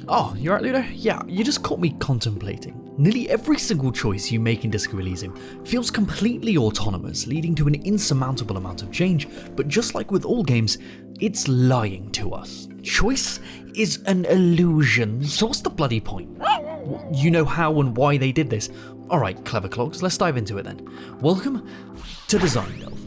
Oh, you're right, Ludo? Yeah, you just caught me contemplating. Nearly every single choice you make in Disco Elysium feels completely autonomous, leading to an insurmountable amount of change, but just like with all games, it's lying to us. Choice is an illusion, so what's the bloody point? You know how and why they did this. Alright, clever clogs, let's dive into it then. Welcome to Design Delve.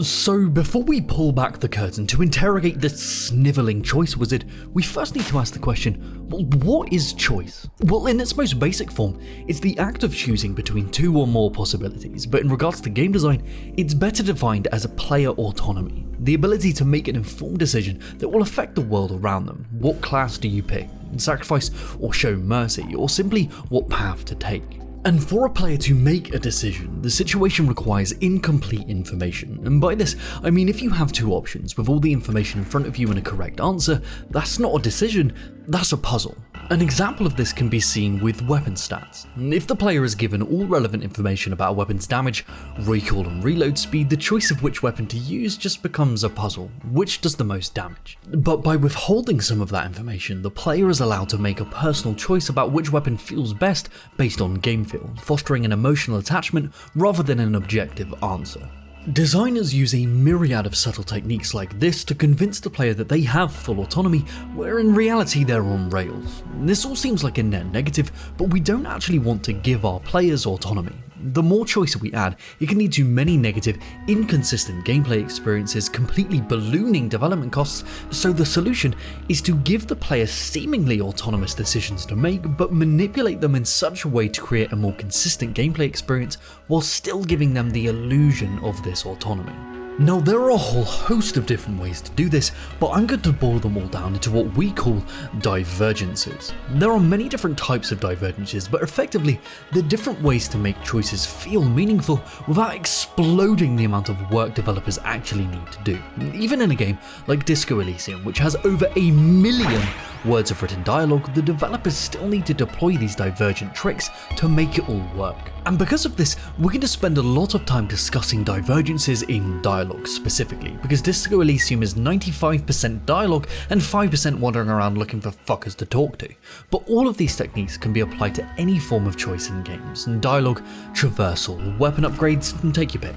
So before we pull back the curtain to interrogate this snivelling choice wizard, we first need to ask the question, well, what is choice? Well, in its most basic form, it's the act of choosing between two or more possibilities, but in regards to game design, it's better defined as a player autonomy, the ability to make an informed decision that will affect the world around them. What class do you pick? Sacrifice or show mercy, or simply what path to take? And for a player to make a decision, the situation requires incomplete information, and by this I mean if you have two options with all the information in front of you and a correct answer, that's not a decision, that's a puzzle. An example of this can be seen with weapon stats. If the player is given all relevant information about a weapon's damage, recoil and reload speed, the choice of which weapon to use just becomes a puzzle. Which does the most damage? But by withholding some of that information, the player is allowed to make a personal choice about which weapon feels best based on game feel, fostering an emotional attachment rather than an objective answer. Designers use a myriad of subtle techniques like this to convince the player that they have full autonomy, where in reality they're on rails. This all seems like a net negative, but we don't actually want to give our players autonomy. The more choice we add, it can lead to many negative, inconsistent gameplay experiences, completely ballooning development costs, so the solution is to give the player seemingly autonomous decisions to make, but manipulate them in such a way to create a more consistent gameplay experience while still giving them the illusion of this autonomy. Now, there are a whole host of different ways to do this, but I'm going to boil them all down into what we call divergences. There are many different types of divergences, but effectively, they're different ways to make choices feel meaningful without exploding the amount of work developers actually need to do. Even in a game like Disco Elysium, which has over 1 million words of written dialogue, the developers still need to deploy these divergent tricks to make it all work. And because of this, we're going to spend a lot of time discussing divergences in dialogue specifically, because Disco Elysium is 95% dialogue and 5% wandering around looking for fuckers to talk to. But all of these techniques can be applied to any form of choice in games, and dialogue, traversal, weapon upgrades, take your pick.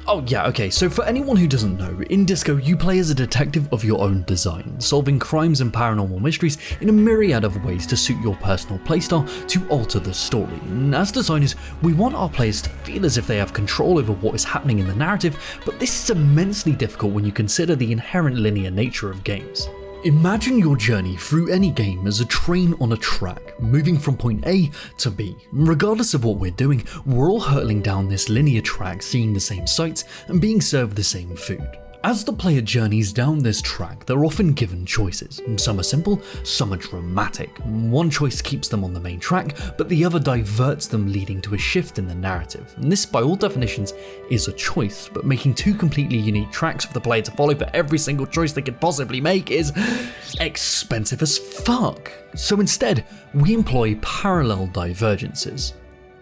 Oh yeah, okay, so for anyone who doesn't know, in Disco you play as a detective of your own design, solving crimes and paranormal mysteries in a myriad of ways to suit your personal playstyle to alter the story. And as designers, we want our players to feel as if they have control over what is happening in the narrative, but this is immensely difficult when you consider the inherent linear nature of games. Imagine your journey through any game as a train on a track, moving from point A to B. Regardless of what we're doing, we're all hurtling down this linear track, seeing the same sights and being served the same food. As the player journeys down this track, they're often given choices. Some are simple, some are dramatic. One choice keeps them on the main track, but the other diverts them, leading to a shift in the narrative. And this, by all definitions, is a choice, but making two completely unique tracks for the player to follow for every single choice they could possibly make is expensive as fuck. So instead, we employ parallel divergences.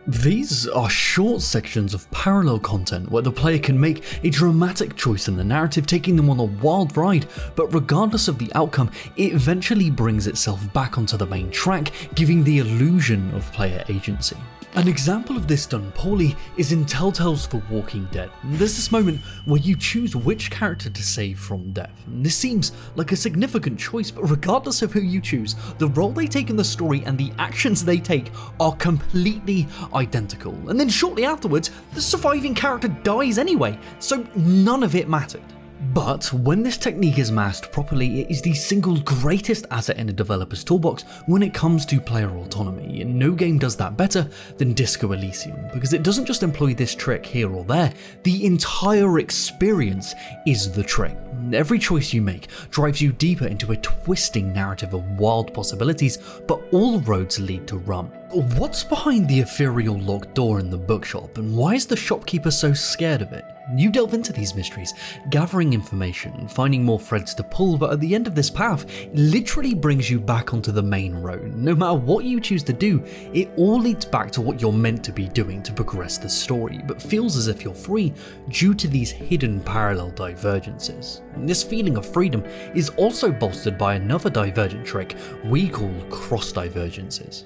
These are short sections of parallel content where the player can make a dramatic choice in the narrative, taking them on a wild ride, but regardless of the outcome, it eventually brings itself back onto the main track, giving the illusion of player agency. An example of this done poorly is in Telltale's The Walking Dead. There's this moment where you choose which character to save from death. This seems like a significant choice, but regardless of who you choose, the role they take in the story and the actions they take are completely identical. And then shortly afterwards, the surviving character dies anyway, so none of it mattered. But when this technique is masked properly, it is the single greatest asset in a developer's toolbox when it comes to player autonomy, and no game does that better than Disco Elysium, because it doesn't just employ this trick here or there, the entire experience is the trick. Every choice you make drives you deeper into a twisting narrative of wild possibilities, but all roads lead to Rum. What's behind the ethereal locked door in the bookshop, and why is the shopkeeper so scared of it? You delve into these mysteries, gathering information, finding more threads to pull, but at the end of this path, it literally brings you back onto the main road. No matter what you choose to do, it all leads back to what you're meant to be doing to progress the story, but feels as if you're free due to these hidden parallel divergences. And this feeling of freedom is also bolstered by another divergent trick we call cross-divergences.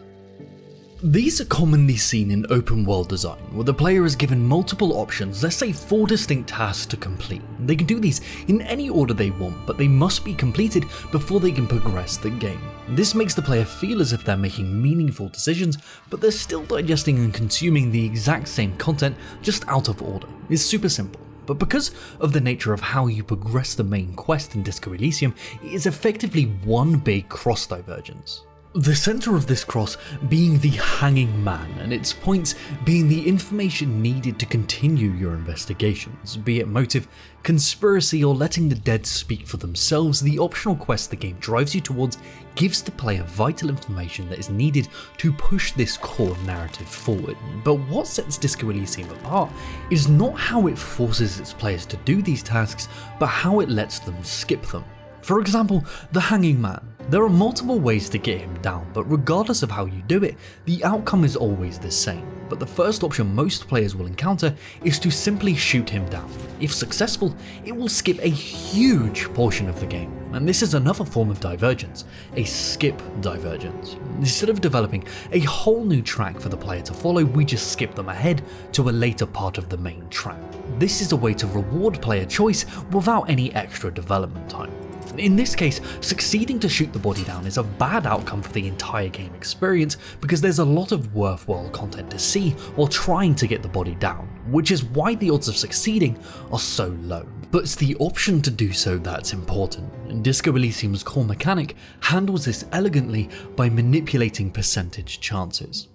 These are commonly seen in open world design, where the player is given multiple options, let's say 4 distinct tasks to complete. They can do these in any order they want, but they must be completed before they can progress the game. This makes the player feel as if they're making meaningful decisions, but they're still digesting and consuming the exact same content, just out of order. It's super simple. But because of the nature of how you progress the main quest in Disco Elysium, it is effectively one big cross-divergence. The centre of this cross being the Hanging Man, and its points being the information needed to continue your investigations, be it motive, conspiracy, or letting the dead speak for themselves. The optional quest the game drives you towards gives the player vital information that is needed to push this core narrative forward. But what sets Disco Elysium apart is not how it forces its players to do these tasks, but how it lets them skip them. For example, the Hanging Man. There are multiple ways to get him down, but regardless of how you do it, the outcome is always the same. But the first option most players will encounter is to simply shoot him down. If successful, it will skip a huge portion of the game. And this is another form of divergence, a skip divergence. Instead of developing a whole new track for the player to follow, we just skip them ahead to a later part of the main track. This is a way to reward player choice without any extra development time. In this case, succeeding to shoot the body down is a bad outcome for the entire game experience because there's a lot of worthwhile content to see while trying to get the body down, which is why the odds of succeeding are so low. But it's the option to do so that's important, and Disco Elysium's core mechanic handles this elegantly by manipulating percentage chances.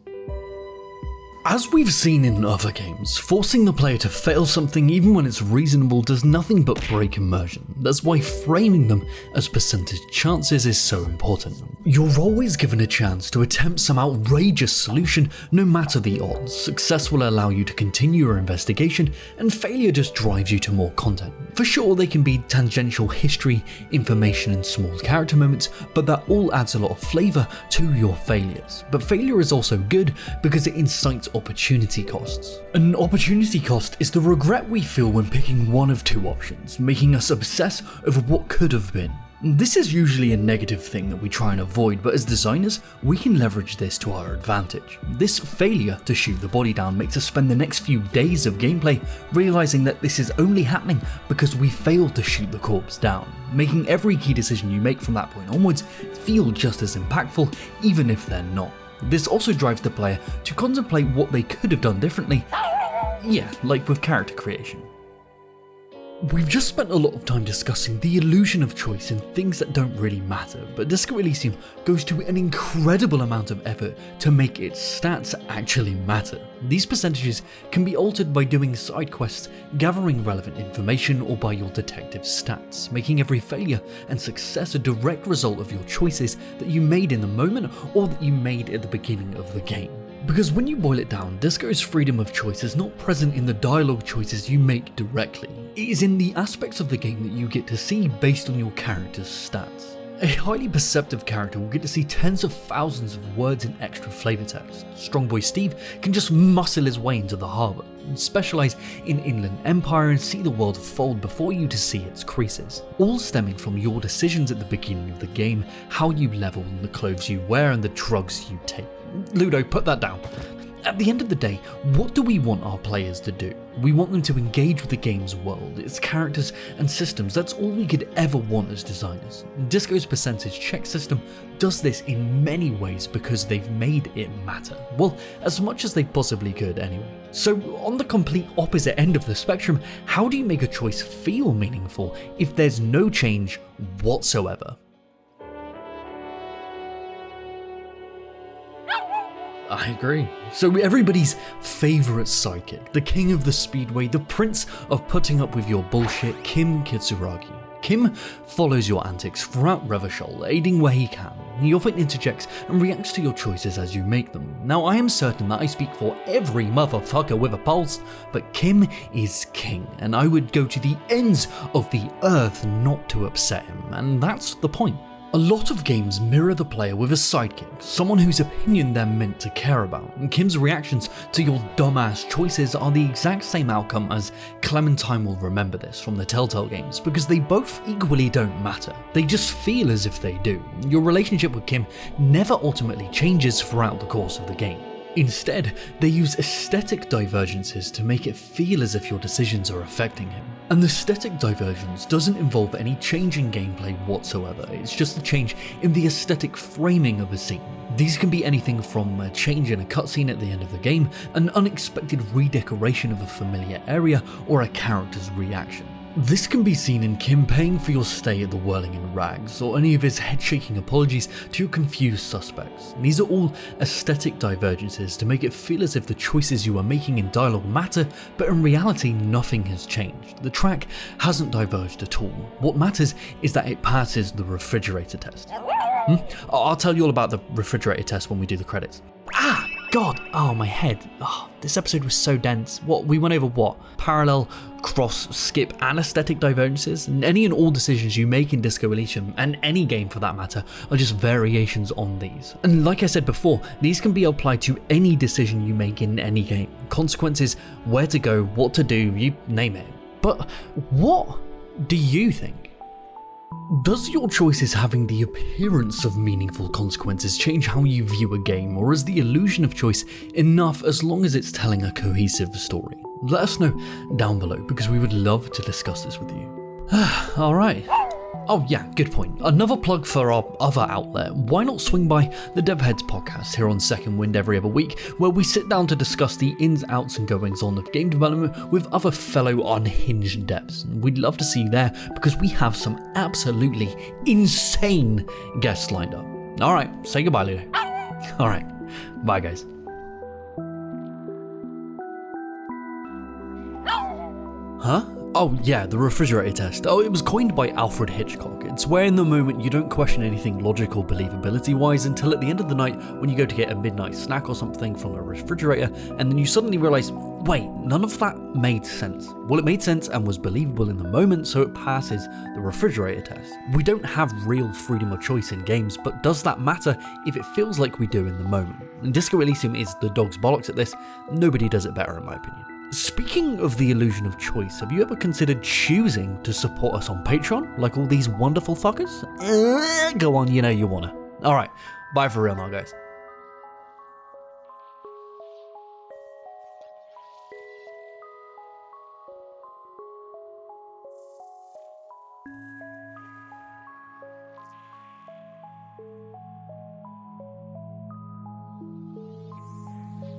As we've seen in other games, forcing the player to fail something even when it's reasonable does nothing but break immersion. That's why framing them as percentage chances is so important. You're always given a chance to attempt some outrageous solution no matter the odds. Success will allow you to continue your investigation, and failure just drives you to more content. For sure, they can be tangential history, information, and small character moments, but that all adds a lot of flavour to your failures. But failure is also good because it incites opportunity costs. An opportunity cost is the regret we feel when picking one of 2 options, making us obsess over what could have been. This is usually a negative thing that we try and avoid, but as designers, we can leverage this to our advantage. This failure to shoot the body down makes us spend the next few days of gameplay realizing that this is only happening because we failed to shoot the corpse down, making every key decision you make from that point onwards feel just as impactful, even if they're not. This also drives the player to contemplate what they could have done differently. Yeah, like with character creation. We've just spent a lot of time discussing the illusion of choice in things that don't really matter, but Disco Elysium goes to an incredible amount of effort to make its stats actually matter. These percentages can be altered by doing side quests, gathering relevant information, or by your detective stats, making every failure and success a direct result of your choices that you made in the moment or that you made at the beginning of the game. Because when you boil it down, Disco's freedom of choice is not present in the dialogue choices you make directly. It is in the aspects of the game that you get to see based on your character's stats. A highly perceptive character will get to see tens of thousands of words in extra flavor text. Strongboy Steve can just muscle his way into the harbour, specialise in Inland Empire, and see the world fold before you to see its creases. All stemming from your decisions at the beginning of the game, how you level, and the clothes you wear, and the drugs you take. Ludo, put that down. At the end of the day, what do we want our players to do? We want them to engage with the game's world, its characters and systems. That's all we could ever want as designers. Disco's percentage check system does this in many ways because they've made it matter. Well, as much as they possibly could anyway. So on the complete opposite end of the spectrum, how do you make a choice feel meaningful if there's no change whatsoever? I agree. So everybody's favourite sidekick, the king of the speedway, the prince of putting up with your bullshit, Kim Kitsuragi. Kim follows your antics throughout Revachol, aiding where he can. he often interjects and reacts to your choices as you make them. Now, I am certain that I speak for every motherfucker with a pulse, but Kim is king, and I would go to the ends of the earth not to upset him, and that's the point. A lot of games mirror the player with a sidekick, someone whose opinion they're meant to care about, and Kim's reactions to your dumbass choices are the exact same outcome as Clementine will remember this from the Telltale games, because they both equally don't matter. They just feel as if they do. Your relationship with Kim never ultimately changes throughout the course of the game. Instead, they use aesthetic divergences to make it feel as if your decisions are affecting him. And the aesthetic divergence doesn't involve any change in gameplay whatsoever, it's just a change in the aesthetic framing of a scene. These can be anything from a change in a cutscene at the end of the game, an unexpected redecoration of a familiar area, or a character's reaction. This can be seen in Kim paying for your stay at the Whirling in Rags, or any of his head-shaking apologies to your confused suspects. These are all aesthetic divergences to make it feel as if the choices you are making in dialogue matter, but in reality nothing has changed. The track hasn't diverged at all. What matters is that it passes the refrigerator test. I'll tell you all about the refrigerator test when we do the credits. Ah! God, oh my head. Oh, this episode was so dense. We went over what? Parallel, cross, skip, and aesthetic divergences, and any and all decisions you make in Disco Elysium, and any game for that matter, are just variations on these. And like I said before, these can be applied to any decision you make in any game. Consequences, where to go, what to do, you name it. But what do you think? Does your choices having the appearance of meaningful consequences change how you view a game, or is the illusion of choice enough as long as it's telling a cohesive story? Let us know down below, because we would love to discuss this with you. Alright. Oh yeah, good point. Another plug for our other outlet. Why not swing by the DevHeads podcast here on Second Wind every other week, where we sit down to discuss the ins, outs and goings on of game development with other fellow unhinged devs. We'd love to see you there, because we have some absolutely insane guests lined up. Alright, say goodbye, Ludo. Alright, bye guys. Huh? Oh yeah, the refrigerator test. Oh, it was coined by Alfred Hitchcock. It's where in the moment you don't question anything logical believability wise until at the end of the night when you go to get a midnight snack or something from a refrigerator, and then you suddenly realise, wait, none of that made sense. Well, it made sense and was believable in the moment, so it passes the refrigerator test. We don't have real freedom of choice in games, but does that matter if it feels like we do in the moment? And Disco Elysium is the dog's bollocks at this. Nobody does it better in my opinion. Speaking of the illusion of choice, have you ever considered choosing to support us on Patreon, like all these wonderful fuckers? Go on, you know you wanna. Alright, bye for real now, guys.